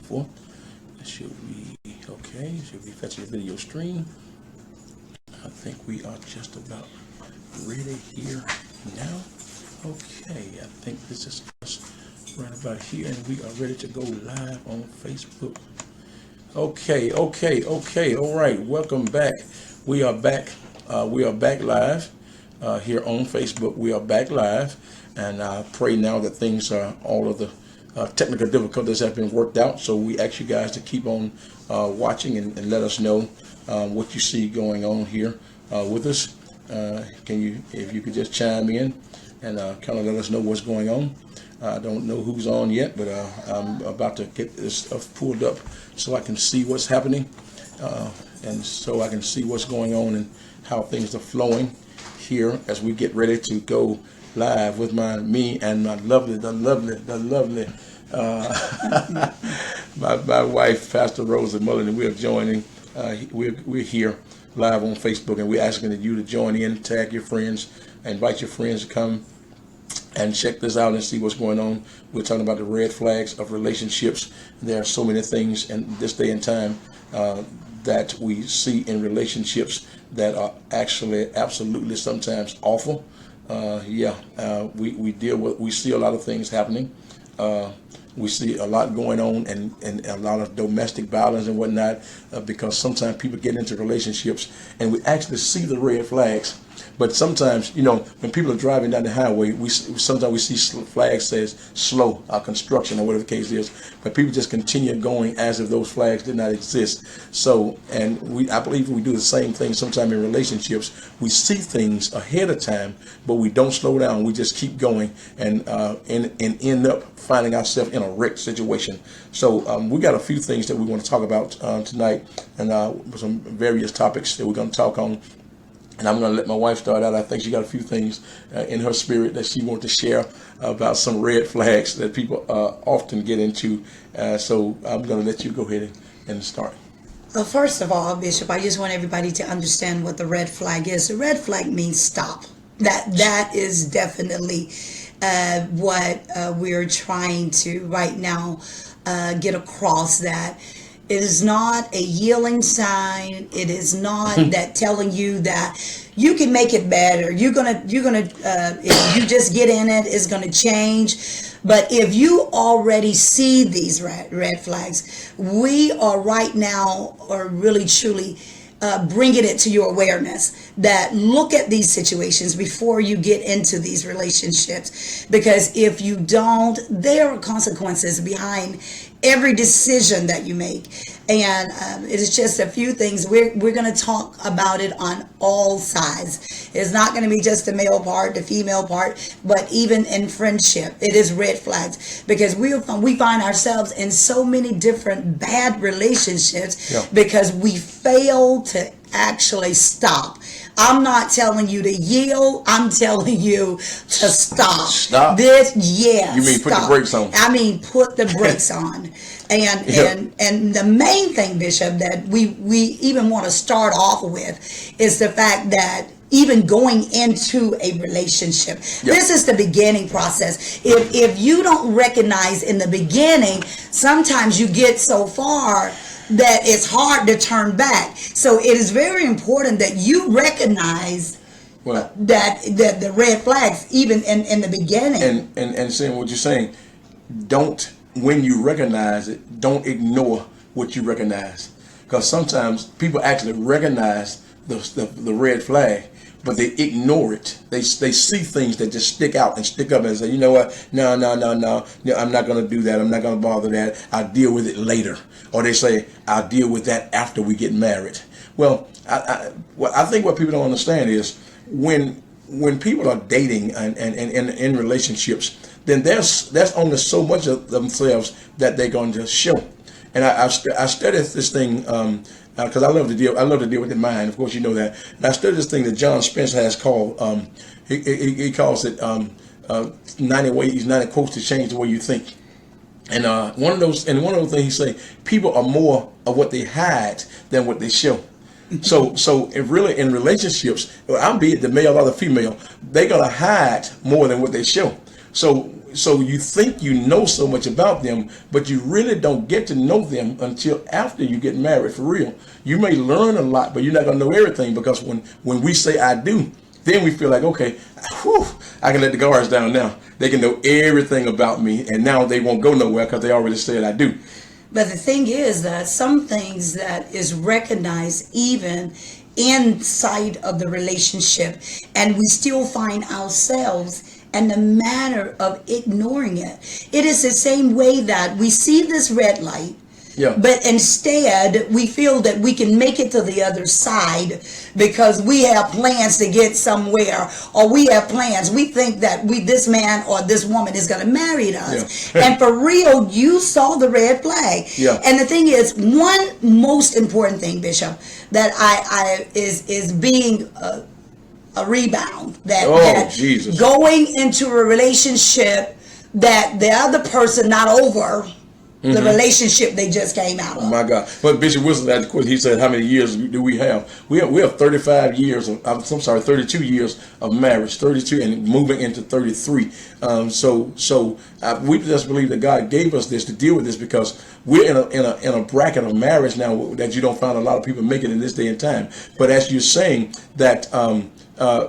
for. Should we, okay, should we fetch the video stream? I think we are just about ready here now. Okay, I think this is us right about here, and we are ready to go live on Facebook. Okay, all right, welcome back. We are back live here on Facebook. We are back live, and I pray now that things are, all of the technical difficulties have been worked out. So we ask you guys to keep on watching and let us know what you see going on here with us. If you could just chime in and kind of let us know what's going on. I don't know who's on yet, but I'm about to get this stuff pulled up so I can see what's happening, and so I can see what's going on and how things are flowing here as we get ready to go live with me and my lovely, my wife, Pastor Rosa Mullen, and we are joining. We're here live on Facebook, and we're asking you to join in, tag your friends, invite your friends to come and check this out and see what's going on. We're talking about the red flags of relationships. There are so many things in this day and time that we see in relationships that are actually absolutely sometimes awful. We see a lot of things happening. We see a lot going on, and a lot of domestic violence and whatnot, because sometimes people get into relationships and we actually see the red flags. But sometimes, when people are driving down the highway, sometimes we see flags says slow construction or whatever the case is, but people just continue going as if those flags did not exist. So, I believe we do the same thing sometimes in relationships. We see things ahead of time, but we don't slow down. We just keep going and end up finding ourselves in a wrecked situation. So we got a few things that we want to talk about tonight, and some various topics that we're going to talk on. And I'm going to let my wife start out. I think she got a few things in her spirit that she wants to share about some red flags that people often get into. So I'm going to let you go ahead and start. Well, first of all, Bishop, I just want everybody to understand what the red flag is. The red flag means stop. That is definitely what we're trying to right now get across, that it is not a yielding sign. It is not that telling you that you can make it better. You're gonna if you just get in it, it's gonna change. But if you already see these red flags, we are right now, or really truly, bringing it to your awareness that look at these situations before you get into these relationships, because if you don't, there are consequences behind every decision that you make. And it is just a few things. We're going to talk about it on all sides. It's not going to be just the male part, the female part, but even in friendship, it is red flags, because we find ourselves in so many different bad relationships because we fail to actually stop. I'm not telling you to yield. I'm telling you to stop. Stop. You mean stop. Put the brakes on? I mean put the brakes on. And the main thing, Bishop, that we even want to start off with is the fact that even going into a relationship, this is the beginning process. If you don't recognize in the beginning, sometimes you get so far that it's hard to turn back. So it is very important that you recognize that the red flags even in the beginning. And saying what you're saying, when you recognize it, don't ignore what you recognize, because sometimes people actually recognize the red flag, but they ignore it. They see things that just stick out and stick up and say, you know what? No, I'm not going to do that. I'm not going to bother that. I'll deal with it later. Or they say, I'll deal with that after we get married. Well, I think what people don't understand is when people are dating and in relationships, then there's only so much of themselves that they're going to show. And I studied this thing because I love to deal with the mind. Of course, you know that. And I studied this thing that John Spencer has called. He calls it 90 quotes to change the way you think. And one of those things he say, people are more of what they hide than what they show. So if really in relationships, albeit the male or the female, they're gonna hide more than what they show. So so you think you know so much about them, but you really don't get to know them until after you get married for real. You may learn a lot, but you're not gonna know everything, because when we say I do, then we feel like, okay, whew, I can let the guards down now. They can know everything about me, and now they won't go nowhere because they already said I do. But the thing is that some things that is recognized even inside of the relationship, and we still find ourselves in the matter of ignoring it. It is the same way that we see this red light, Yeah. but instead we feel that we can make it to the other side because we have plans to get somewhere, or we have plans. We think that this man or this woman is going to marry us. Yeah. And for real, you saw the red flag. Yeah. And the thing is, one most important thing, Bishop, that I is being a rebound, that Jesus. going into a relationship that the other person not over the relationship they just came out of. My God. But Bishop Wilson asked the question, he said, how many years do we have? We have 35 years, 32 years of marriage, 32 and moving into 33. So we just believe that God gave us this to deal with this, because we're in a bracket of marriage now that you don't find a lot of people making in this day and time. But as you're saying that,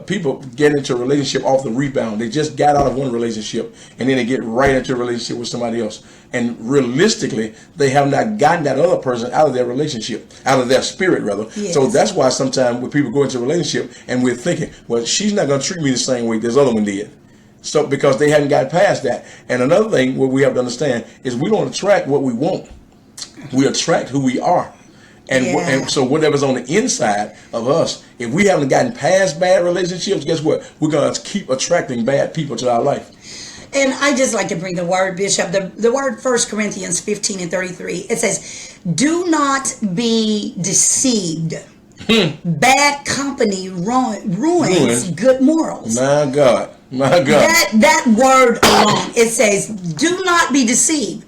people get into a relationship off the rebound. They just got out of one relationship and then they get right into a relationship with somebody else. And realistically, they have not gotten that other person out of their relationship, out of their spirit rather. Yes. So that's why sometimes when people go into a relationship and we're thinking, well, she's not going to treat me the same way this other one did. So because they hadn't got past that. And another thing what we have to understand is we don't attract what we want. We attract who we are. And so whatever's on the inside of us, if we haven't gotten past bad relationships, guess what? We're going to keep attracting bad people to our life. And I just like to bring the word, Bishop, the word 1 Corinthians 15 and 33. It says, do not be deceived. Bad company ruins good morals. My God. My God. That word alone, it says, do not be deceived.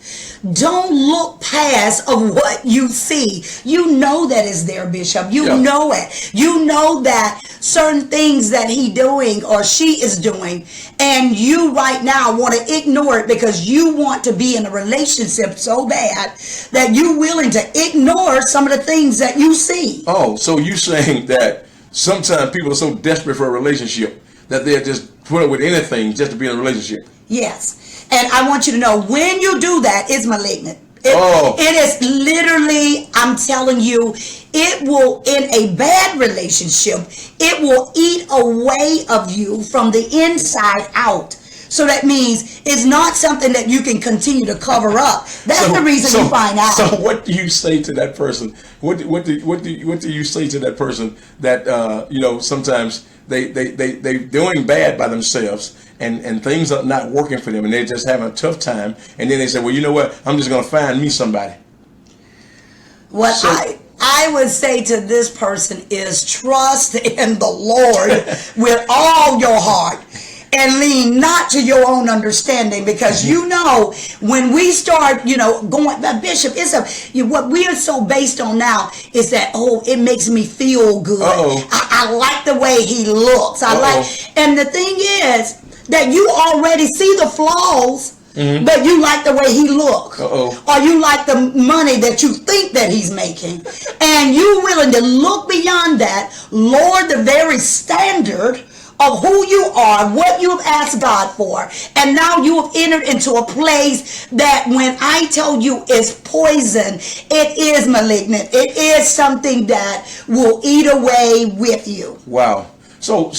Don't look past of what you see. You know that is there, Bishop. You know it. You know that certain things that he doing or she is doing, and you right now want to ignore it because you want to be in a relationship so bad that you're willing to ignore some of the things that you see. Oh, so you saying that sometimes people are so desperate for a relationship that they'll just put up with anything just to be in a relationship? Yes. And I want you to know, when you do that, it's malignant. It is literally, I'm telling you, it will, in a bad relationship, it will eat away of you from the inside out. So that means it's not something that you can continue to cover up. That's the reason you find out. So what do you say to that person? What do you say to that person that sometimes they doing bad by themselves and things are not working for them and they're just having a tough time, and then they say, well, you know what? I'm just gonna find me somebody. What I would say to this person is trust in the Lord with all your heart. And lean not to your own understanding, because when we start going, Bishop, what we are so based on now is that, it makes me feel good. I like the way he looks. And the thing is that you already see the flaws. But you like the way he looks, or you like the money that you think that he's making, and you willing to look beyond that, lower the very standard of who you are, what you have asked God for, and now you have entered into a place that, when I tell you, is poison, it is malignant. It is something that will eat away with you. Wow. So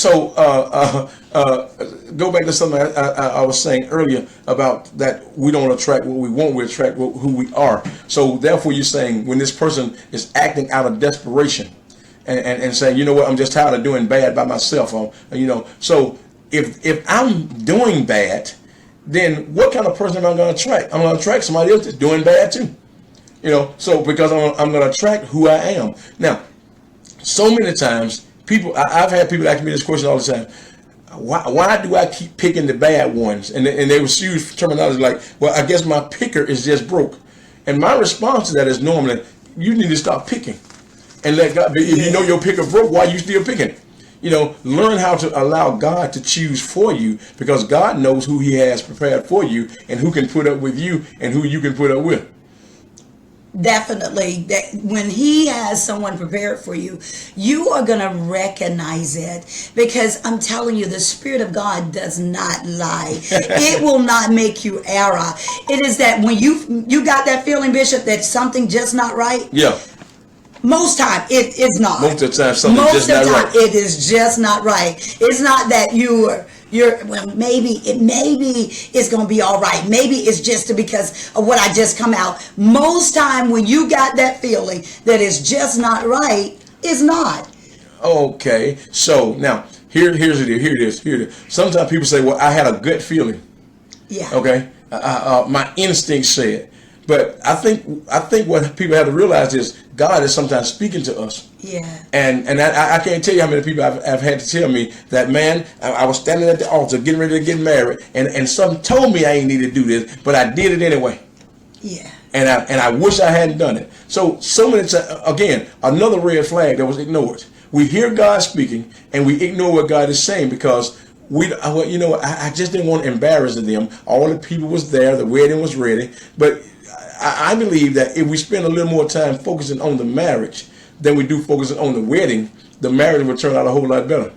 go back to something I was saying earlier about that we don't attract what we want, we attract who we are. So therefore you're saying when this person is acting out of desperation and saying, you know what, I'm just tired of doing bad by myself. So if I'm doing bad, then what kind of person am I going to attract? I'm going to attract somebody else that's doing bad too. So because I'm going to attract who I am. Now, so many times I've had people ask me this question all the time. Why do I keep picking the bad ones? And they would use terminology like, well, I guess my picker is just broke. And my response to that is normally, you need to stop picking and let God be. If you know your picker broke, why are you still picking? You know, learn how to allow God to choose for you, because God knows who he has prepared for you and who can put up with you and who you can put up with. Definitely, that when he has someone prepared for you, you are going to recognize it, because I'm telling you, the Spirit of God does not lie. It will not make you error. It is that when you got that feeling, Bishop, that something just not right. Yeah. Most time it is not. Most of the time something just not right. It is just not right. It's not that you're well, maybe it's gonna be all right. Maybe it's just because of what I just come out. Most time when you got that feeling that it's just not right, it's not. Okay, so now here it is. Sometimes people say, well, I had a gut feeling. Yeah. Okay, my instinct said. But I think what people have to realize is God is sometimes speaking to us. Yeah. And I can't tell you how many people I've had to tell me that, man, I was standing at the altar getting ready to get married, and something told me I ain't need to do this, but I did it anyway. Yeah. And I wish I hadn't done it. So many times, again, another red flag that was ignored. We hear God speaking and we ignore what God is saying because I just didn't want to embarrass them. All the people was there, the wedding was ready, but I believe that if we spend a little more time focusing on the marriage than we do focusing on the wedding, the marriage will turn out a whole lot better.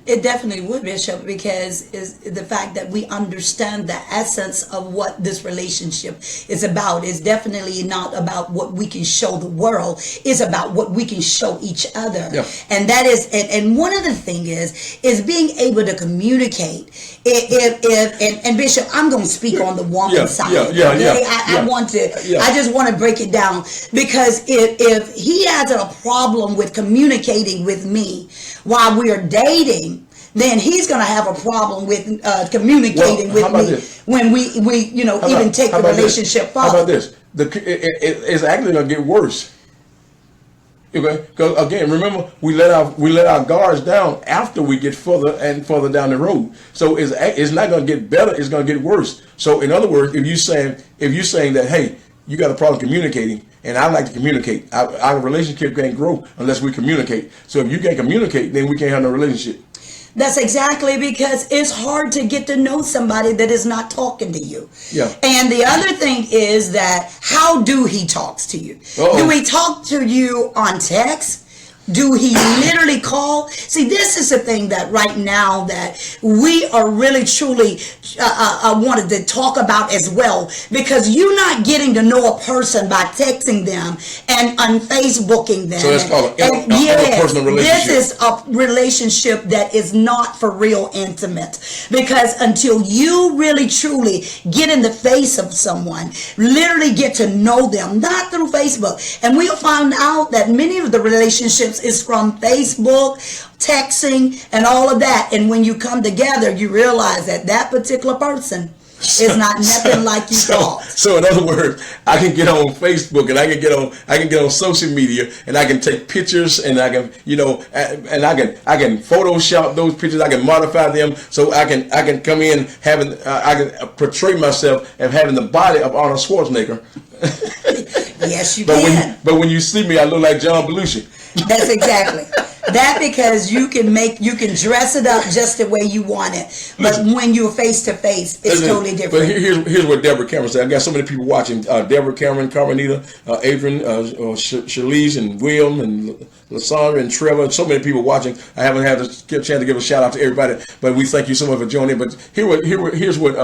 It definitely would, Bishop, because is the fact that we understand the essence of what this relationship is about. Is definitely not about what we can show the world. It's about what we can show each other. Yeah. And that is, and one of the things is being able to communicate. And Bishop, I'm going to speak on the woman side. I want to. I just want to break it down, because if he has a problem with communicating with me while we are dating, then he's going to have a problem with communicating with me when we even take the relationship forward. How about this? It's actually going to get worse. Okay, because again, remember, we let our guards down after we get further and further down the road. So it's not going to get better; it's going to get worse. So in other words, if you're saying that, hey, you got a problem communicating, and I like to communicate, our relationship can't grow unless we communicate. So if you can't communicate, then we can't have no relationship. That's exactly, because it's hard to get to know somebody that is not talking to you. Yeah. And the other thing is that how do he talks to you? Uh-oh. Do he talk to you on text? Do he literally call? See, this is the thing that right now that we are really truly wanted to talk about as well, because you're not getting to know a person by texting them and on Facebooking them. So that's called an interpersonal relationship. This is a relationship that is not for real intimate, because until you really truly get in the face of someone, literally get to know them, not through Facebook. And we'll find out that many of the relationships is from Facebook, texting, and all of that. And when you come together, you realize that particular person is not nothing like you thought. So in other words, I can get on Facebook and I can get on social media and I can take pictures and I can and I can Photoshop those pictures. I can modify them so I can come in having I can portray myself as having the body of Arnold Schwarzenegger. Yes, you can. But when you see me, I look like John Belushi. That's exactly that, because you can dress it up just the way you want it, but when you're face to face, it's totally different. But here's what Deborah Cameron said. I got so many people watching. Deborah Cameron, Carmenita, Adrian, Shalise, and William, and Lasandra, and Trevor, and so many people watching. I haven't had a chance to give a shout out to everybody, but we thank you so much for joining in. But here's what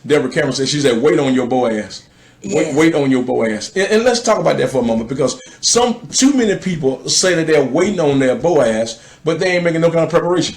Deborah Cameron said. She said, "Wait on your Boaz." Yes. Wait on your Boaz. And let's talk about that for a moment, because too many people say that they're waiting on their Boaz, but they ain't making no kind of preparation.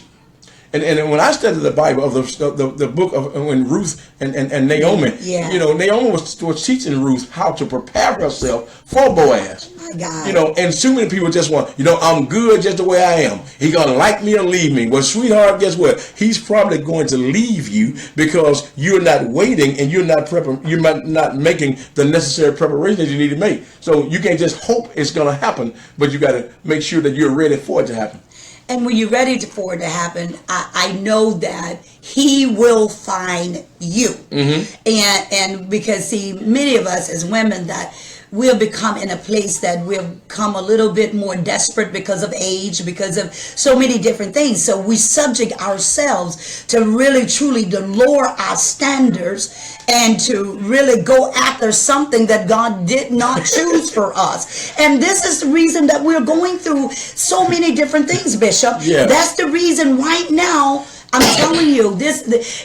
And when I studied the Bible of the book of when Ruth and Naomi, Naomi was teaching Ruth how to prepare herself for Boaz. My God. And too many people just want, I'm good just the way I am. He gonna like me or leave me. Well, sweetheart, guess what? He's probably going to leave you because you're not waiting and you're not making the necessary preparations you need to make. So you can't just hope it's gonna happen, but you got to make sure that you're ready for it to happen. And when you're ready for it to happen, I know that he will find you. Mm-hmm. And because, see, many of us as women that we'll become in a place that we'll become a little bit more desperate because of age, because of so many different things. So we subject ourselves to really truly to lower our standards and to really go after something that God did not choose for us. And this is the reason that we're going through so many different things, Bishop. Yeah. That's the reason right now. I'm telling you,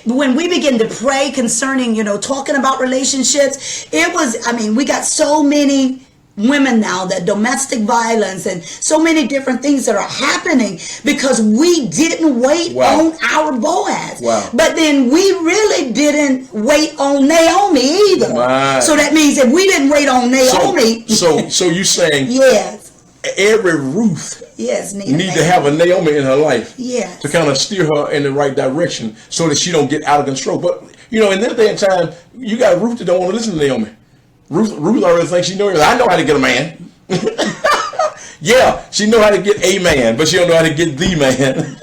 when we begin to pray concerning, talking about relationships, we got so many women now, that domestic violence and so many different things that are happening because we didn't wait on our Boaz. Wow. But then we really didn't wait on Naomi either. Right. So that means if we didn't wait on Naomi. So you saying yes. Every Ruth need to have a Naomi in her life to kind of steer her in the right direction so that she don't get out of control. But in that day and time, you got Ruth that don't want to listen to Naomi. Ruth already thinks she knows. I know how to get a man. Yeah, she know how to get a man, but she don't know how to get the man.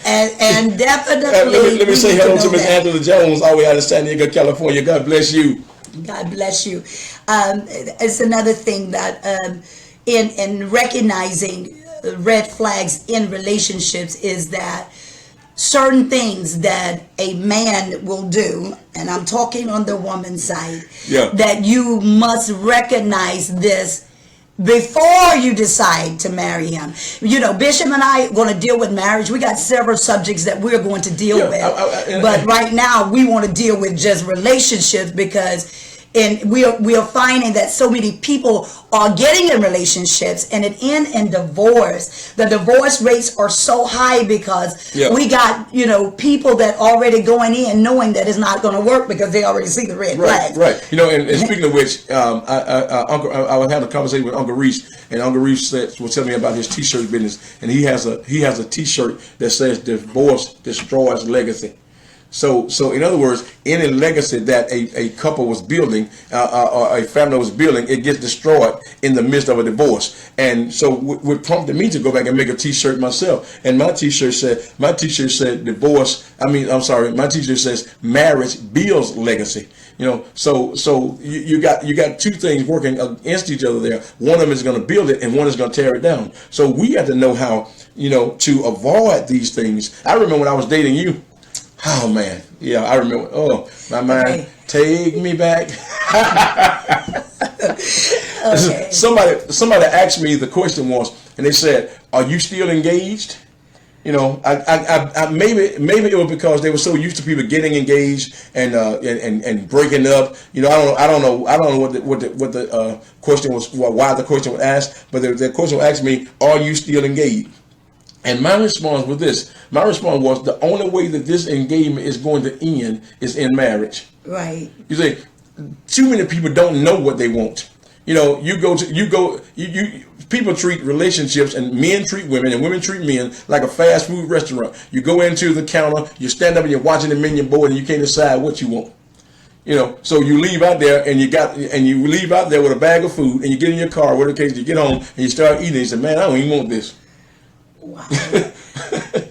and definitely. Let me say hello to Miss Angela Jones, all the way out of San Diego, California. God bless you. God bless you. It's another thing that in recognizing red flags in relationships is that certain things that a man will do, and I'm talking on the woman's side, that you must recognize this before you decide to marry him. Bishop and I are going to deal with marriage. We got several subjects that we're going to deal with. But right now we want to deal with just relationships because we are finding that so many people are getting in relationships and it end in divorce. The divorce rates are so high because we got people that already going in knowing that it's not going to work because they already see the red flags. Right. And speaking of which, I was having a conversation with Uncle Reese, and Uncle Reese was telling me about his T-shirt business, and he has a T-shirt that says "Divorce destroys legacy." So in other words, any legacy that a couple was building or a family was building, it gets destroyed in the midst of a divorce. And so what prompted me to go back and make a T-shirt myself. And my T-shirt said divorce. My T-shirt says marriage builds legacy. So you got two things working against each other there. One of them is going to build it, and one is going to tear it down. So we have to know how to avoid these things. I remember when I was dating you. Oh man, yeah, I remember. Oh, my mind, take me back. Okay. Somebody asked me the question once, and they said, "Are you still engaged?" I maybe it was because they were so used to people getting engaged and breaking up. I don't know what the question was, why the question was asked, but the question was asked me, "Are you still engaged?" And my response was this. My response was, the only way that this engagement is going to end is in marriage. Right. You see, too many people don't know what they want. People treat relationships, and men treat women and women treat men like a fast food restaurant. You go into the counter, you stand up and you're watching the menu board and you can't decide what you want. So you leave out there and you leave out there with a bag of food, and you get in your car, whatever the case, you get home and you start eating. You say, "Man, I don't even want this." Wow.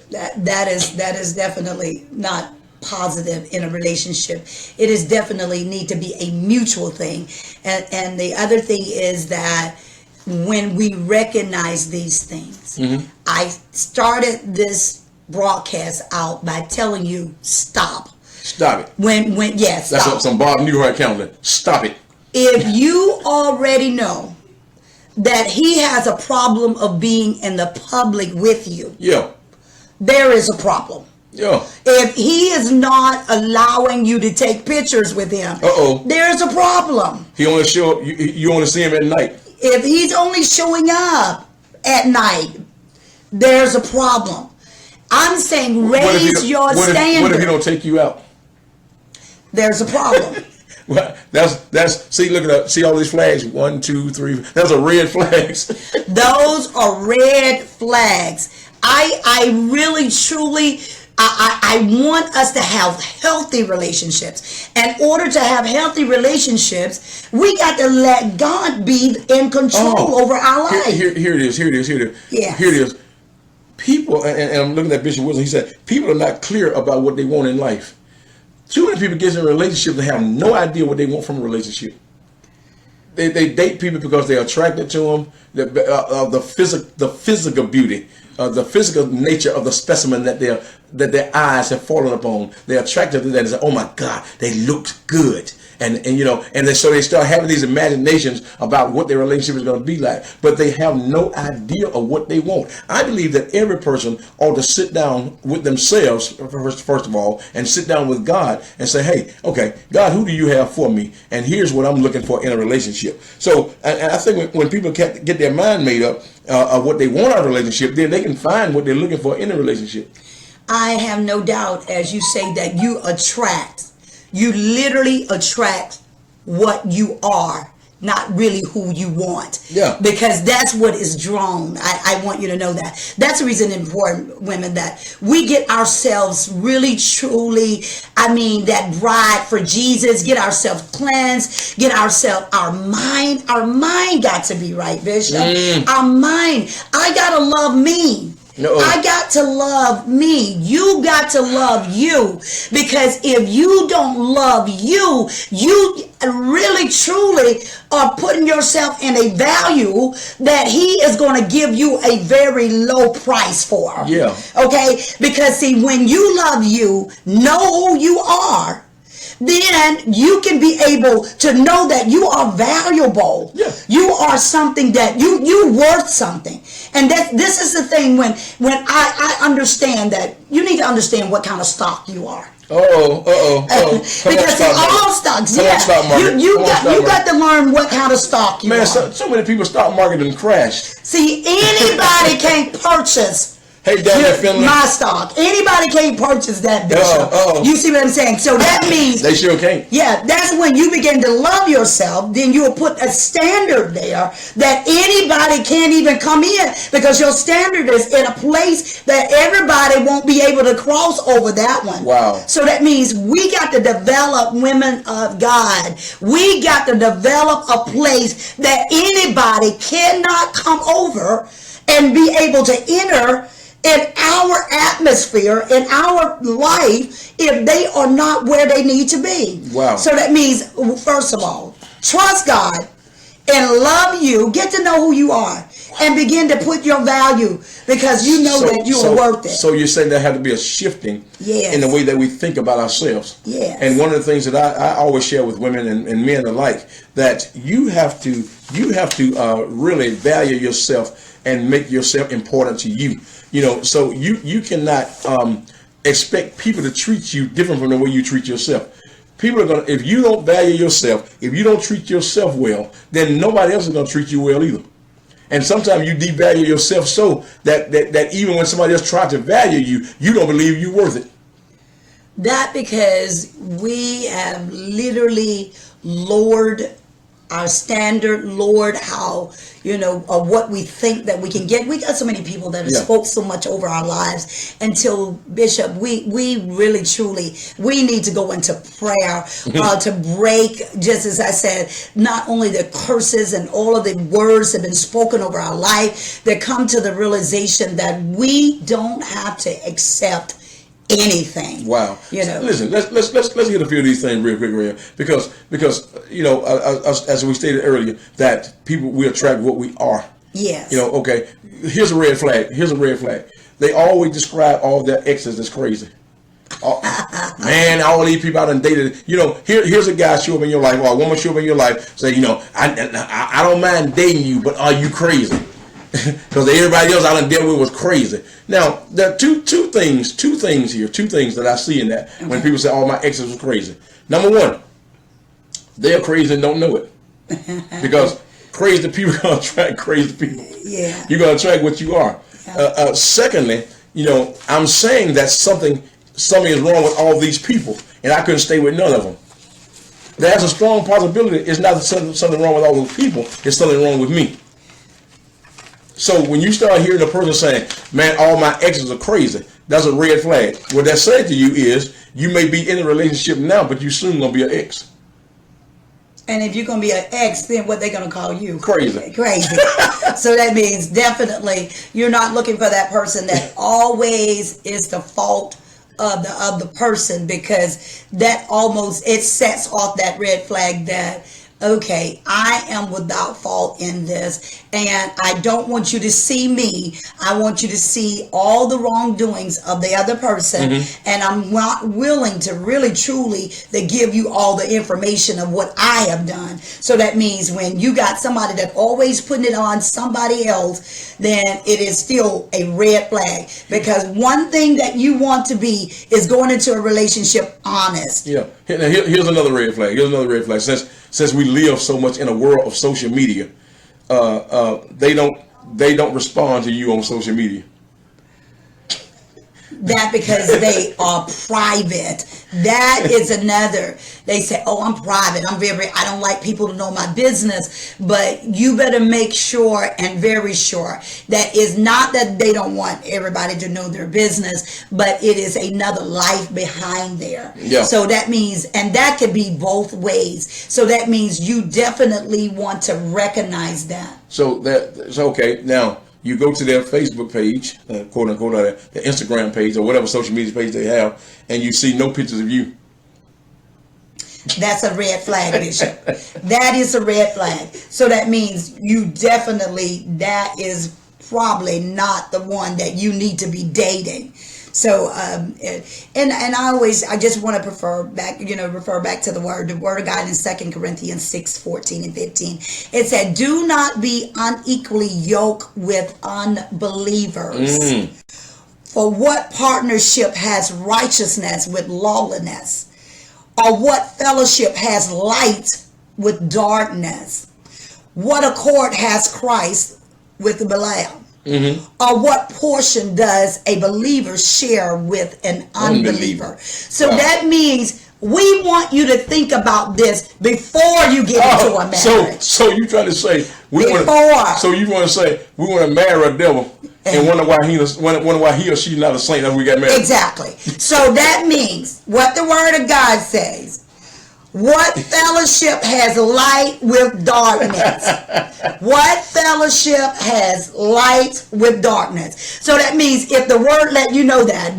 that is definitely not positive in a relationship. It is definitely need to be a mutual thing. And the other thing is that when we recognize these things, I started this broadcast out by telling you stop. Stop it. Yes, that's stop. Some Bob Newhart calendar. Stop it. If you already know that he has a problem of being in the public with you, there is a problem. If he is not allowing you to take pictures with him, there's a problem. He only you only see him at night. If he's only showing up at night, there's a problem. I'm saying raise your standard. What if he don't take you out? There's a problem. Well, see, look at that. See all these flags? 1, 2, 3. Those are red flags. Those are red flags. I really, truly, I want us to have healthy relationships. In order to have healthy relationships, we got to let God be in control over our life. Here it is. Yes. Here it is. People, and I'm looking at Bishop Wilson, he said, people are not clear about what they want in life. Too many people get in a relationship and have no idea what they want from a relationship. they date people because they're attracted to them. The physical beauty, the physical nature of the specimen that their eyes have fallen upon. They're attracted to that and say, "Oh my God, they looked good." And so they start having these imaginations about what their relationship is going to be like, but they have no idea of what they want. I believe that every person ought to sit down with themselves first of all, and sit down with God and say, "Hey, okay, God, who do you have for me? And here's what I'm looking for in a relationship." So, and I think when people get their mind made up of what they want out of a relationship, then they can find what they're looking for in a relationship. I have no doubt, as you say, that you literally attract what you are, not really who you want. Yeah. Because that's what is drawn. I want you to know that. That's the reason important, women, that we get ourselves really, truly, that bride for Jesus, get ourselves cleansed, get our mind got to be right, Bishop. Our mind, I gotta love me. No. I got to love me. You got to love you. Because if you don't love you, you really truly are putting yourself in a value that he is going to give you a very low price for. Yeah. Okay? Because see, when you love you, know who you are, then you can be able to know that you are valuable. Yeah. You are something that you worth something. And this is the thing when I understand that you need to understand what kind of stock you are. Because all stocks, you got to learn what kind of stock you are. So many people stock market and crashed. See, anybody can't purchase my stock. Anybody can't purchase that, Bishop. You see what I'm saying? So that means they sure can't. Yeah, that's when you begin to love yourself. Then you'll put a standard there that anybody can't even come in, because your standard is in a place that everybody won't be able to cross over that one. Wow. So that means we got to develop, women of God. We got to develop a place that anybody cannot come over and be able to enter in our atmosphere, in our life, if they are not where they need to be. Wow. So that means, first of all, trust God and love you. Get to know who you are and begin to put your value, because you know that you are worth it. So you're saying there had to be a shifting in the way that we think about ourselves. Yes. And one of the things that I always share with women and men alike, that you have to really value yourself and make yourself important to you. So you cannot expect people to treat you different from the way you treat yourself. People are gonna, if you don't value yourself, if you don't treat yourself well, then nobody else is gonna treat you well either. And sometimes you devalue yourself so that even when somebody else tries to value you, you don't believe you're worth it. That because we have literally lowered our standard, Lord, how, of what we think that we can get. We got so many people that have spoke so much over our lives until, Bishop, we really, truly, we need to go into prayer to break, just as I said, not only the curses and all of the words that have been spoken over our life, that come to the realization that we don't have to accept anything. Wow. Listen, let's get a few of these things real quick, because as we stated earlier, that people, we attract what we are. Yes. Okay. Here's a red flag. They always describe all their exes as crazy. Man, all these people I done dated. Here's a guy show up in your life, or a woman show up in your life, say, I don't mind dating you, but are you crazy? Because everybody else I done dealt with was crazy. Now, there are two things that I see in that when people say, "Oh, my exes was crazy." Number one, they're crazy and don't know it, because crazy people are gonna attract crazy people. Yeah, you're gonna attract what you are. Secondly, I'm saying that something is wrong with all these people, and I couldn't stay with none of them. There's a strong possibility it's not something wrong with all those people. It's something wrong with me. So when you start hearing a person saying, "Man, all my exes are crazy," that's a red flag. What that said to you is, you may be in a relationship now, but you soon gonna be an ex. And if you're gonna be an ex, then what they gonna call you? Crazy. So that means definitely you're not looking for that person that always is the fault of the person, because that almost, it sets off that red flag that okay, I am without fault in this, and I don't want you to see me. I want you to see all the wrongdoings of the other person, and I'm not willing to really truly to give you all the information of what I have done. So that means when you got somebody that always putting it on somebody else, then it is still a red flag, because one thing that you want to be is going into a relationship honest. Yeah. Here's another red flag. Here's another red flag. Since we live so much in a world of social media, they don't respond to you on social media. That because they are private. That is another. They say, oh, I'm private. I don't like people to know my business. But you better make sure and very sure that it's not that they don't want everybody to know their business, but it is another life behind there. Yeah. So that means, and that could be both ways. So that means you definitely want to recognize that. So okay. Now you go to their Facebook page, quote unquote, or their Instagram page or whatever social media page they have, and you see no pictures of you. That's a red flag, Bishop. That is a red flag. So that means you definitely, that is probably not the one that you need to be dating. So, and I just want to refer back to the word of God in 2 Corinthians 6:14 and 15. It said, do not be unequally yoked with unbelievers. For what partnership has righteousness with lawlessness? Or what fellowship has light with darkness? What accord has Christ with Belial? Or what portion does a believer share with an unbeliever? So that means we want you to think about this before you get into a marriage. So you trying to say we want to marry a devil and wonder why he or she's not a saint after we got married. Exactly. So that means what the Word of God says. What fellowship has light with darkness? What fellowship has light with darkness? So that means if the word let you know that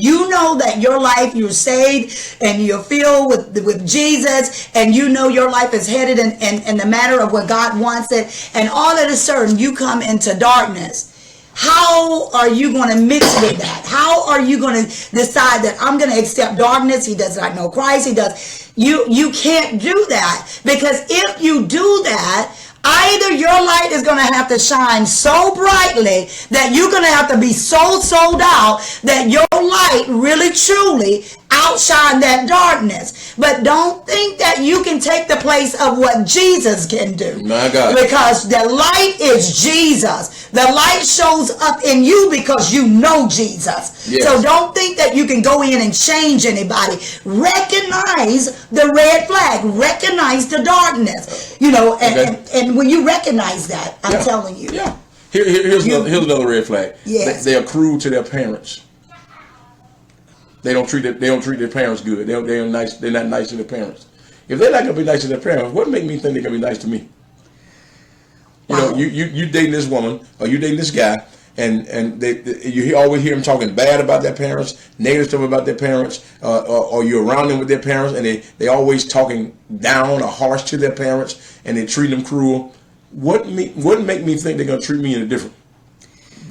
your life, you're saved and you're filled with Jesus, and you know your life is headed in the manner of what God wants it, and all of a sudden you come into darkness. How are you going to mix with that? How are you going to decide that I'm going to accept darkness? He does not know Christ. He does. You can't do that, because if you do that, either your light is going to have to shine so brightly that you're going to have to be so sold out that your light really truly outshine that darkness. But don't think that you can take the place of what Jesus can do. My God. Because the light is Jesus. The light shows up in you because you know Jesus. Yes. So don't think that you can go in and change anybody. Recognize the red flag. Recognize the darkness. And when you recognize that, I'm telling you. Yeah. Here's another red flag. Yes. They are cruel to their parents. They don't treat their parents good. They're nice. They're not nice to their parents. If they're not gonna be nice to their parents, what make me think they're gonna be nice to me? Wow. You dating this woman or you dating this guy, and you always hear them talking bad about their parents, negative stuff about their parents, or you're around them with their parents, and they always talking down or harsh to their parents, and they treat them cruel. What make me think they're gonna treat me any different?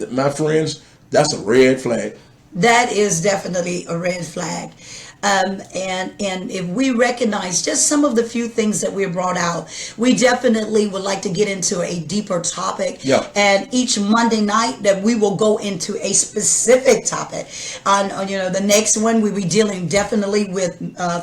My friends, that's a red flag. That is definitely a red flag. And if we recognize just some of the few things that we brought out, we definitely would like to get into a deeper topic. Yeah. And each Monday night that we will go into a specific topic. On the next one we'll be dealing definitely with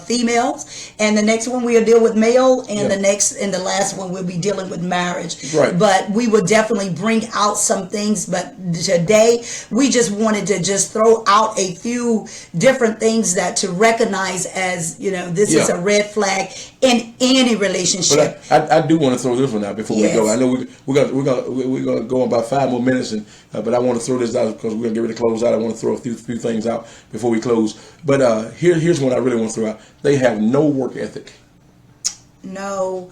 females, and the next one we'll deal with male, and the last one we'll be dealing with marriage. Right. But we will definitely bring out some things. But today we just wanted to just throw out a few different things that to recognize as this is a red flag in any relationship. But I do want to throw this one out before we go. I know we're gonna go about 5 more minutes, but I want to throw this out because we're gonna get ready to close out. I want to throw a few things out before we close. But here's one I really want to throw out. They have no work ethic. No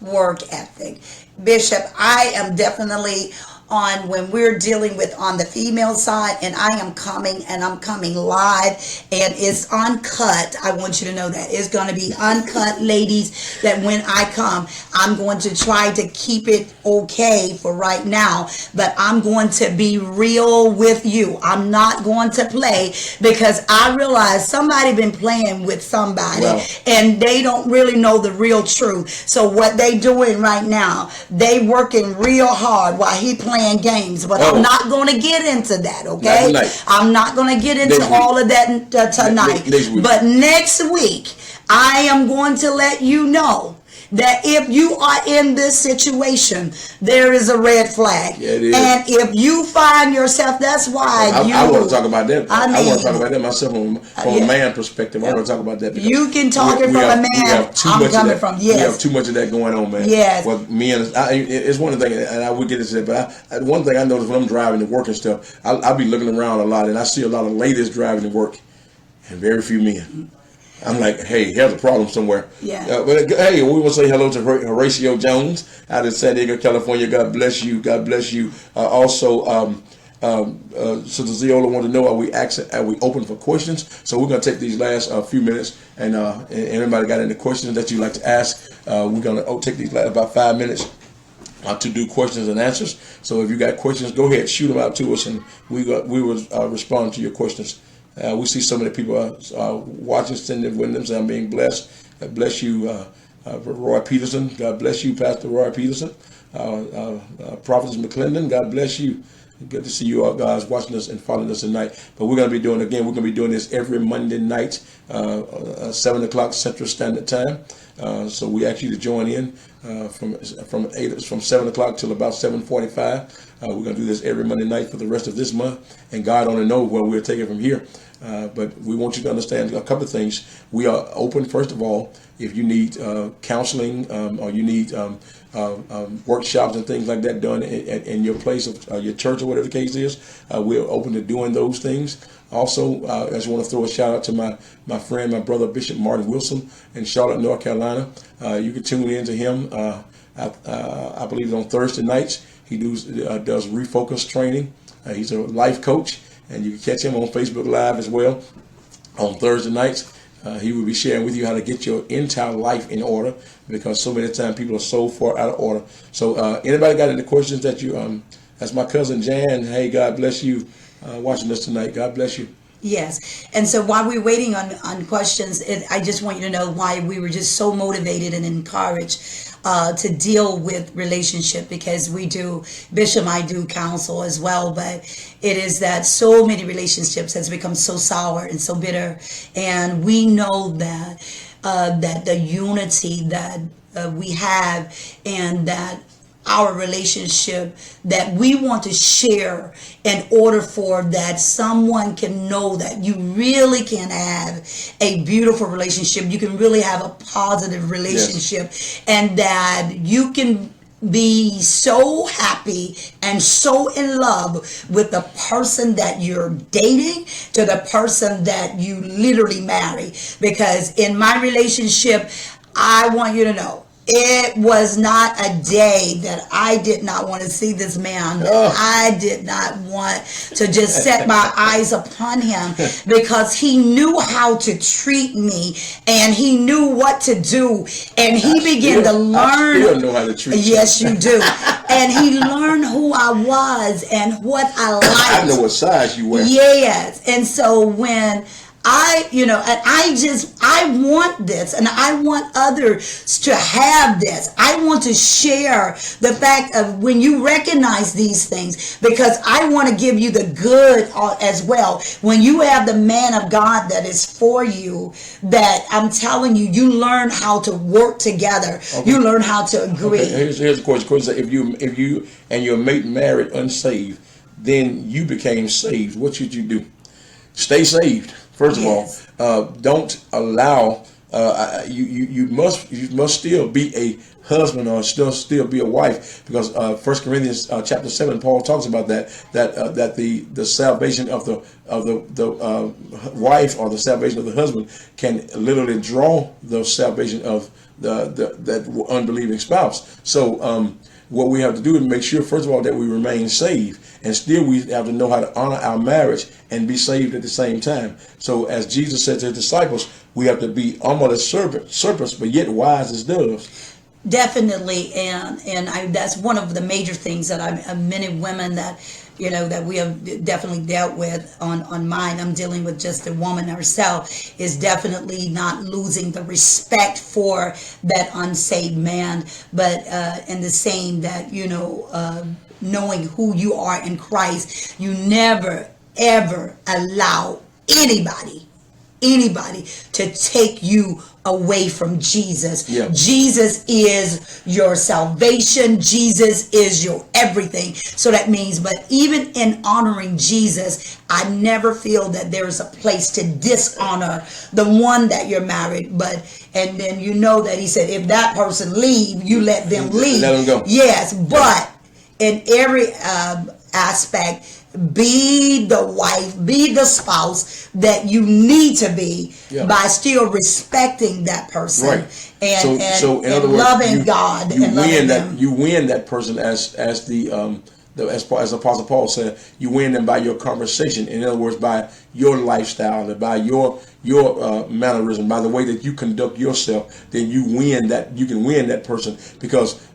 work ethic, Bishop. I am definitely on when we're dealing with on the female side, and I am coming, and I'm coming live, and it's uncut. I want you to know that it's going to be uncut, ladies, that when I come, I'm going to try to keep it okay for right now, but I'm going to be real with you. I'm not going to play, because I realize somebody been playing with somebody, Wow. and they don't really know the real truth. So what they doing right now, they working real hard while he playing games, but Oh. I'm not going to get into that, Not okay? tonight. I'm not going to get into Next week. all of that tonight. Next week. But next week, I am going to let you know that if you are in this situation, there is a red flag. Yeah, it is. And if you find yourself, that's why I want to talk about that. I I want mean, to talk about that myself from yeah. a man perspective. I want to talk about that. because You can talk it we from a have- man. we have too I'm much of coming that. from, We yes. have too much of that going on, man. Yes. Well, it's one thing, and I would get into that, but one thing I notice when I'm driving to work and stuff, I'll be looking around a lot, and I see a lot of ladies driving to work, and very few men. I'm like, hey, here's a problem somewhere. Yeah. But hey, we want to say hello to Horatio Jones out of San Diego, California. God bless you. God bless you. Also, Sister Ziola want to know, are we open for questions? So we're going to take these last few minutes, and anybody got any questions that you'd like to ask? We're going to take these about 5 minutes to do questions and answers. So if you got questions, go ahead, shoot them out to us, and we will respond to your questions. We see so many people watching, sending with them, saying I'm being blessed. God bless you, Roy Peterson. God bless you, Pastor Roy Peterson. Prophetess McClendon, God bless you. Good to see you all guys watching us and following us tonight. But we're going to be doing this every Monday night, 7 o'clock Central Standard Time. So we ask you to join in from 7 o'clock till about 7:45. We're going to do this every Monday night for the rest of this month, and God only knows where we'll take it from here. But we want you to understand a couple of things. We are open, first of all, if you need counseling or you need workshops and things like that done in your place of your church or whatever the case is. We're open to doing those things. Also, I just want to throw a shout out to my friend, my brother, Bishop Martin Wilson in Charlotte, North Carolina. You can tune in to him. I believe on Thursday nights. He does refocus training. He's a life coach, and you can catch him on Facebook Live as well on Thursday nights. He will be sharing with you how to get your entire life in order, because so many times people are so far out of order. So anybody got any questions that you, that's my cousin Jan. Hey, God bless you watching us tonight. God bless you. Yes. And so while we're waiting on questions, I just want you to know why we were just so motivated and encouraged to deal with relationship, because we do, Bishop, I do counsel as well, but it is that so many relationships has become so sour and so bitter. And we know that that the unity that we have, and that our relationship that we want to share, in order for that someone can know that you really can have a beautiful relationship, you can really have a positive relationship, and that you can be so happy and so in love with the person that you're dating to the person that you literally marry. Because in my relationship, I want you to know, it was not a day that I did not want to see this man. I did not want to just set my eyes upon him, because he knew how to treat me, and he knew what to do, and he began to learn. I still know how to treat you. Yes, you do. And he learned who I was and what I liked. I know what size you wear. Yes. And so when and I want this, and I want others to have this. I want to share the fact of when you recognize these things, because I want to give you the good as well. When you have the man of God that is for you, that I'm telling you, you learn how to work together. Okay. You learn how to agree. Okay. Here's the question. If you and your mate married unsaved, then you became saved, what should you do? Stay saved. First of all, don't allow. You must still be a husband, or still be a wife, because 1 Corinthians chapter 7, Paul talks about that the salvation of the wife, or the salvation of the husband, can literally draw the salvation of that unbelieving spouse. So what we have to do is make sure, first of all, that we remain saved, and still we have to know how to honor our marriage and be saved at the same time. So as Jesus said to his disciples, we have to be armored as serpents, but yet wise as doves. Definitely, that's one of the major things that many women that that we have definitely dealt with on mine. I'm dealing with just the woman herself, is definitely not losing the respect for that unsaved man, but in the same that knowing who you are in Christ, you never ever allow anybody to take you away from Jesus. Yeah. Jesus is your salvation. Jesus is your everything. So that means, but even in honoring Jesus, I never feel that there is a place to dishonor the one that you're married. And then that he said, if that person leave, you let them leave. Let them go. Yes, but in every aspect, be the wife, be the spouse that you need to be, by still respecting that person, right? And in other words, loving God and loving them. You win that person as Apostle Paul said, you win them by your conversation. In other words, by your lifestyle, by your mannerism, by the way that you conduct yourself. Then you can win that person, because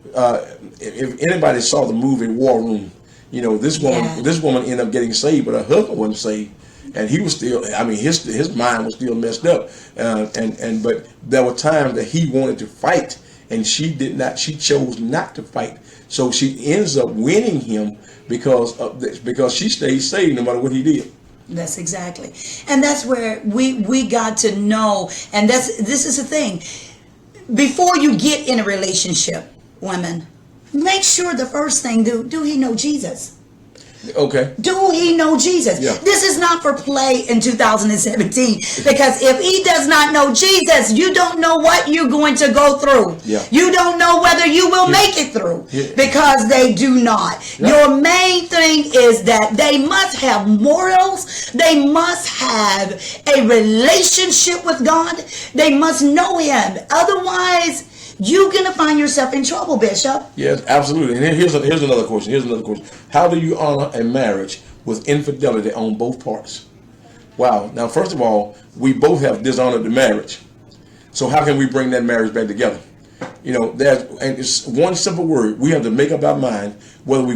if anybody saw the movie War Room, this woman ended up getting saved, but her husband wasn't saved, and he was still. I mean, his mind was still messed up, but there were times that he wanted to fight, and she did not. She chose not to fight, so she ends up winning him because she stayed saved no matter what he did. That's exactly, and that's where we got to know, and this is the thing. Before you get in a relationship, women, make sure the first thing, do he know Jesus? Okay. Do he know Jesus? Yeah. This is not for play in 2017, because if he does not know Jesus, you don't know what you're going to go through. Yeah. You don't know whether you will make it through, because they do not. Yeah. Your main thing is that they must have morals. They must have a relationship with God. They must know him. Otherwise, you're going to find yourself in trouble, Bishop. Yes, absolutely. And here's another question. How do you honor a marriage with infidelity on both parts? Wow. Now, first of all, we both have dishonored the marriage. So how can we bring that marriage back together? It's one simple word. We have to make up our mind whether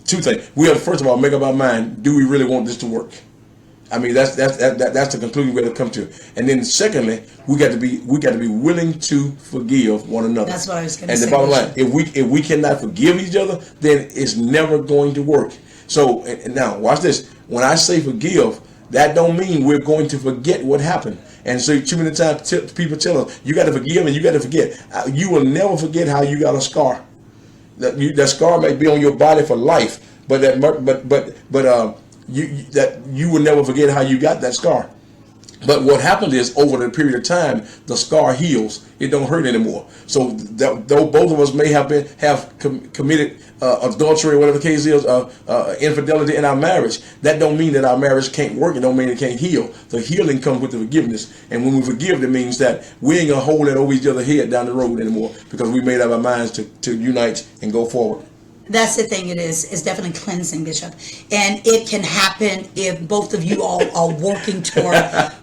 two things. We have to, first of all, make up our mind, do we really want this to work? I mean, that's the conclusion we have to come to. And then secondly, we got to be willing to forgive one another. That's what I was going to say. And the bottom line, if we cannot forgive each other, then it's never going to work. So and now watch this. When I say forgive, that don't mean we're going to forget what happened. And so too many times people tell us, you got to forgive and you got to forget. You will never forget how you got a scar. That scar may be on your body for life, but you will never forget how you got that scar. But what happened is, over the period of time, the scar heals. It don't hurt anymore. So though both of us may have committed adultery, or whatever the case is, infidelity in our marriage, that don't mean that our marriage can't work. It don't mean it can't heal. The healing comes with the forgiveness. And when we forgive, it means that we ain't gonna hold that over each other's head down the road anymore, because we made up our minds to unite and go forward. That's the thing. It's definitely cleansing, Bishop. And it can happen if both of you all are working toward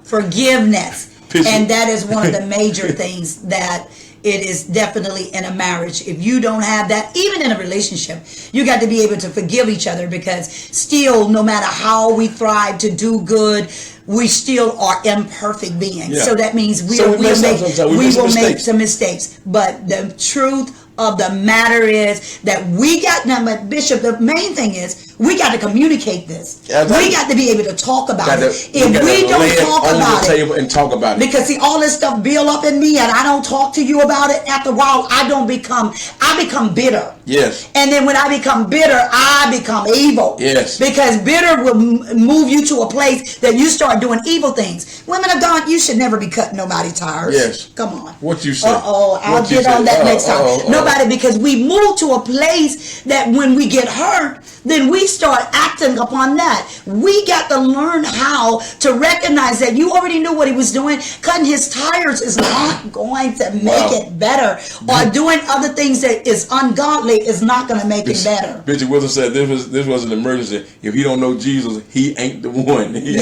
forgiveness. And that is one of the major things that it is definitely in a marriage. If you don't have that, even in a relationship, you got to be able to forgive each other, because still, no matter how we thrive to do good, we still are imperfect beings. Yeah. So that means we will make some mistakes. But the truth of the matter is that we got, but Bishop, the main thing is we got to communicate this. We got to be able to talk about it. If we don't talk about it, because see, all this stuff build up in me, and I don't talk to you about it. After a while, I become bitter. Yes. And then when I become bitter, I become evil. Yes. Because bitter will move you to a place that you start doing evil things. Women of God, you should never be cutting nobody's tires. Yes. Come on. What you say? I'll get on that next time. Nobody about it, because we move to a place that when we get hurt, then we start acting upon that. We got to learn how to recognize that you already knew what he was doing. Cutting his tires is not going to make it better, or doing other things that is ungodly is not going to make it better. Bishop Wilson said this was an emergency. If you don't know Jesus, he ain't the one. He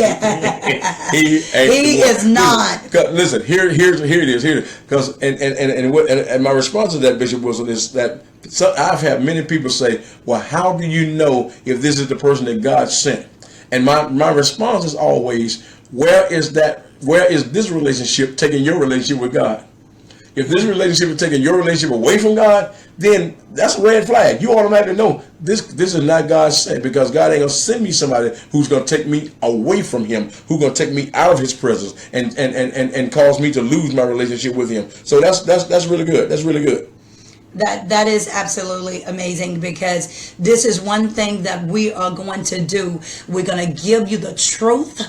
is not. Listen, here it is. Because and my response to that, Bishop Wilson, is that I've had many people say, well, how do you know if this is the person that God sent? And my response is always, where is this relationship taking your relationship with God? If this relationship is taking your relationship away from God, then that's a red flag. You automatically know this is not God's sent, because God ain't gonna send me somebody who's gonna take me away from him, who's gonna take me out of his presence and cause me to lose my relationship with him. So that's really good. That's really good. That is absolutely amazing, because this is one thing that we are going to do. We're going to give you the truth.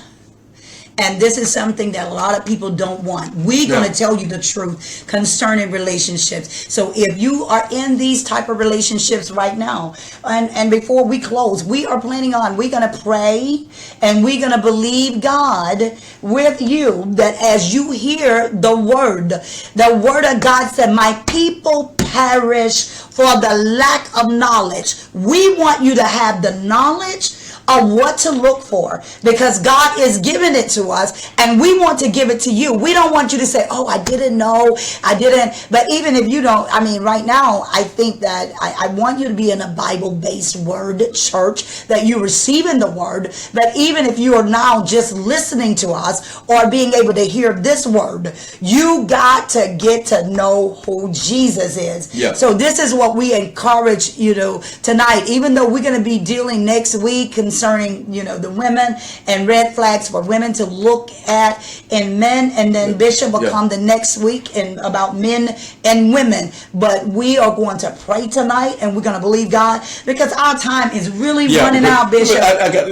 And this is something that a lot of people don't want. We're going to tell you the truth concerning relationships. So if you are in these type of relationships right now, and before we close, we're going to pray, and we're going to believe God with you that as you hear the word of God said, my people perish for the lack of knowledge. We want you to have the knowledge of what to look for, because God is giving it to us, and we want to give it to you. We don't want you to say, oh, I didn't know, I didn't. But even if you don't, right now, I think that I want you to be in a Bible-based word church, that you're receiving the word. But even if you are now just listening to us or being able to hear this word, you got to get to know who Jesus is. Yeah. So this is what we encourage you to tonight, even though we're going to be dealing next week concerning the women and red flags for women to look at in men, and then Bishop will come the next week and about men and women. But we are going to pray tonight, and we're going to believe God, because our time is really running out, Bishop.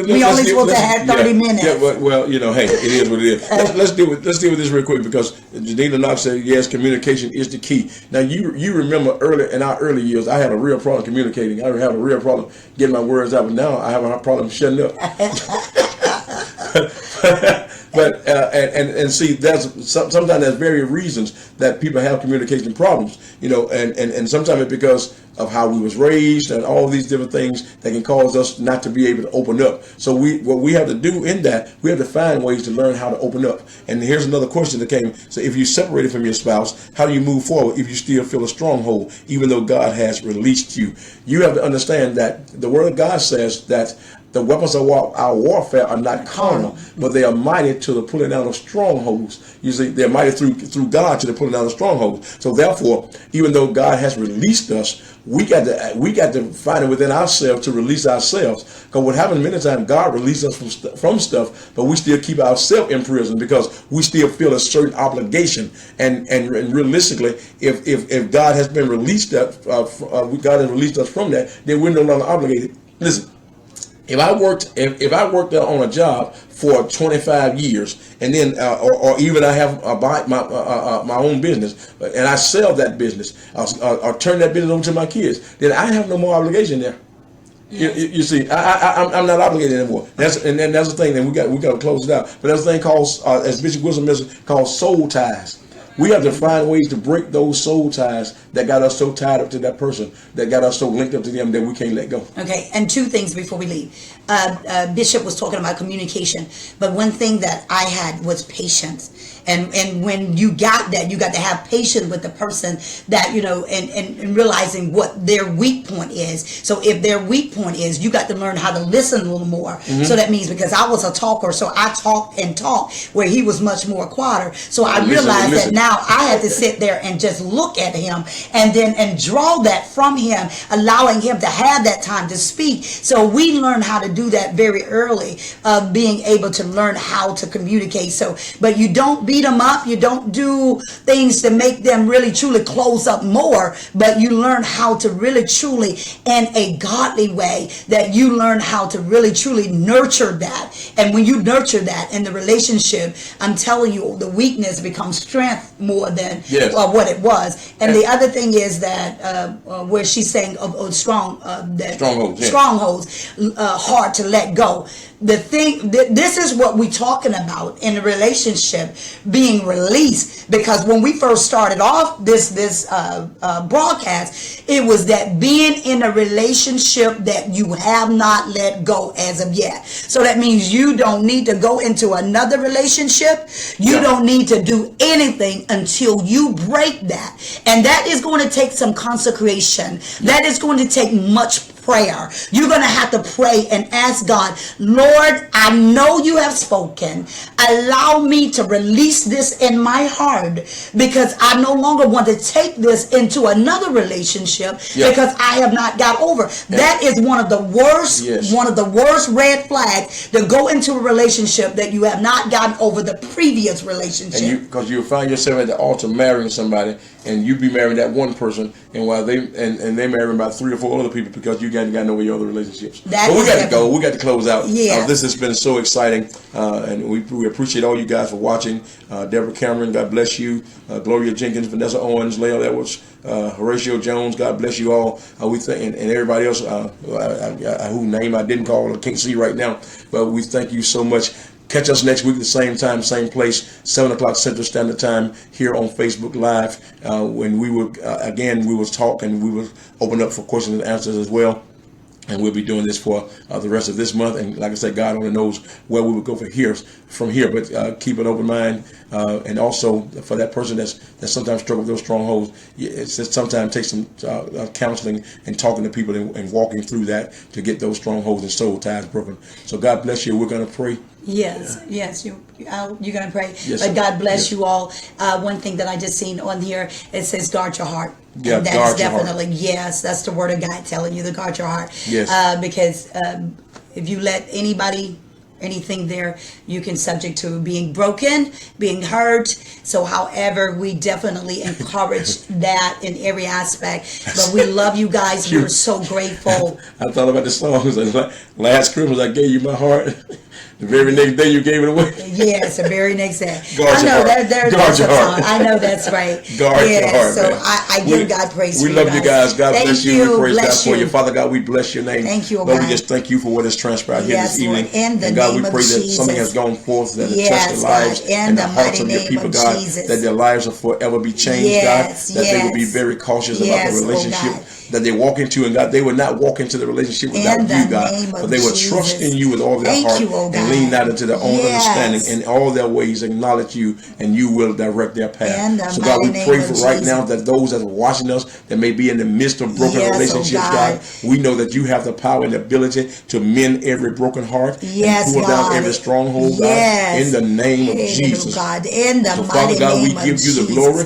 We only supposed to have 30 minutes. Yeah, well, hey, it is what it is. Let's deal with this real quick, because Janina Knox said, yes, communication is the key. Now, you remember in our early years, I had a real problem communicating. I had a real problem getting my words out, but now I have a problem shutting up. But and see, sometimes there's various reasons that people have communication problems, and sometimes it's because of how we was raised and all these different things that can cause us not to be able to open up. So what we have to do in that, we have to find ways to learn how to open up. And here's another question that came. So if you're separated from your spouse, how do you move forward if you still feel a stronghold, even though God has released you? You have to understand that the Word of God says that the weapons of our warfare are not carnal, but they are mighty to the pulling down of strongholds. You see, they're mighty through God to the pulling down of strongholds. So therefore, even though God has released us, we got to find it within ourselves to release ourselves. Because what happens many times, God releases us from stuff, but we still keep ourselves in prison because we still feel a certain obligation. And realistically, if God has been released, God has released us from that, then we're no longer obligated. Listen. If I worked on a job for 25 years, and then or even I have my own business, and I sell that business, or turn that business over to my kids, then I have no more obligation there. Yes. You see, I'm not obligated anymore. That's the thing. Then we got to close it out. But there's a thing called, as Bishop Wilson mentioned, called soul ties. We have to find ways to break those soul ties that got us so tied up to that person, that got us so linked up to them that we can't let go. Okay, and two things before we leave. Bishop was talking about communication, but one thing that I had was patience. And when you got that, you got to have patience with the person that, and realizing what their weak point is. So if their weak point is, you got to learn how to listen a little more. Mm-hmm. So that means, because I was a talker, so I talked and talked, where he was much more quieter. So I realized that now I had to sit there and just look at him and draw that from him, allowing him to have that time to speak. So we learn how to do that very early, being able to learn how to communicate. So, but you don't be beat them up. You don't do things to make them really truly close up more, but you learn how to really truly, in a godly way, that you learn how to really truly nurture that. And when you nurture that in the relationship, I'm telling you, the weakness becomes strength more than Yes. what it was. And the other thing is that where she's saying of Strongholds, yeah. strongholds, hard to let go. The thing, this is what we're talking about in a relationship being released. Because when we first started off this broadcast, it was that being in a relationship that you have not let go as of yet. So that means you don't need to go into another relationship. You Yeah. don't need to do anything until you break that. And that is going to take some consecration. That is going to take much prayer. You're going to have to pray and ask God, Lord, I know you have spoken. Allow me to release this in my heart, because I no longer want to take this into another relationship Yeah. because I have not got over. That is one of the worst, Yes. one of the worst red flags, to go into a relationship that you have not gotten over the previous relationship. And because you find yourself at the altar marrying somebody, and you be marrying that one person, and while they they marrying about 3 or 4 other people because you got no your other relationships. That But we is got to definitely- go. We got to close out. Yeah. This has been so exciting, and we appreciate all you guys for watching. Deborah Cameron, God bless you. Gloria Jenkins, Vanessa Owens, Lael Edwards, Horatio Jones, God bless you all. We thank and everybody else who name I didn't call or can't see right now, but we thank you so much. Catch us next week at the same time, same place, 7 o'clock Central Standard Time here on Facebook Live. When we will we will talk and we will open up for questions and answers as well. And we'll be doing this for the rest of this month. And like I said, God only knows where we will go from here. But keep an open mind. And also for that person that sometimes struggle with those strongholds, it sometimes takes some counseling and talking to people and walking through that to get those strongholds and soul ties broken. So God bless you. We're going to pray. Yes, you're going to pray. Yes, But sir. God bless Yes. you all. One thing that I just seen on here, it says guard your heart. Yeah, and that's guard your heart. definitely, yes, that's the word of God telling you to guard your heart. Yes. Because if you let anything there, you can subject to being broken, being hurt. So however, we definitely encourage that in every aspect. But we love you guys. We're so grateful. I thought about the songs. Last Christmas, I gave you my heart. The very next day, you gave it away. Yes, the very next day. Guard I your know heart. there's Guard your a heart. song. I know that's right. Guard yes, your heart, so man. I give God praise We for love you guys. God Thank bless you. We praise God bless for you. you. Father God, we bless your name. Thank you, oh Lord, God. we just thank you for what has transpired here Yes, this evening. Lord, in the And God, name we of pray that something Jesus. has gone forth that has Yes, touched the lives God, in and the the hearts mighty of your name people, of God, Jesus. that their lives will forever be changed, Yes, God, that they will be yes. very cautious Yes, about the oh relationship God. that they walk into, and God, they will not walk into the relationship without In you, the God, name of but they will trust Jesus. in you with all their Thank heart you, oh and God. lean not into their own Yes. understanding. In all their ways, acknowledge you, and you will direct their path. In the So God, we mighty pray name for of right Jesus. now that those that are watching us that may be in the midst of broken Yes, oh relationships, God. we know that you have the power and the ability to mend every broken heart Yes, and pull God. down every stronghold, Yes. God, in the name of Hey, Jesus. God, in the So mighty Father God, we name of give you the Jesus. glory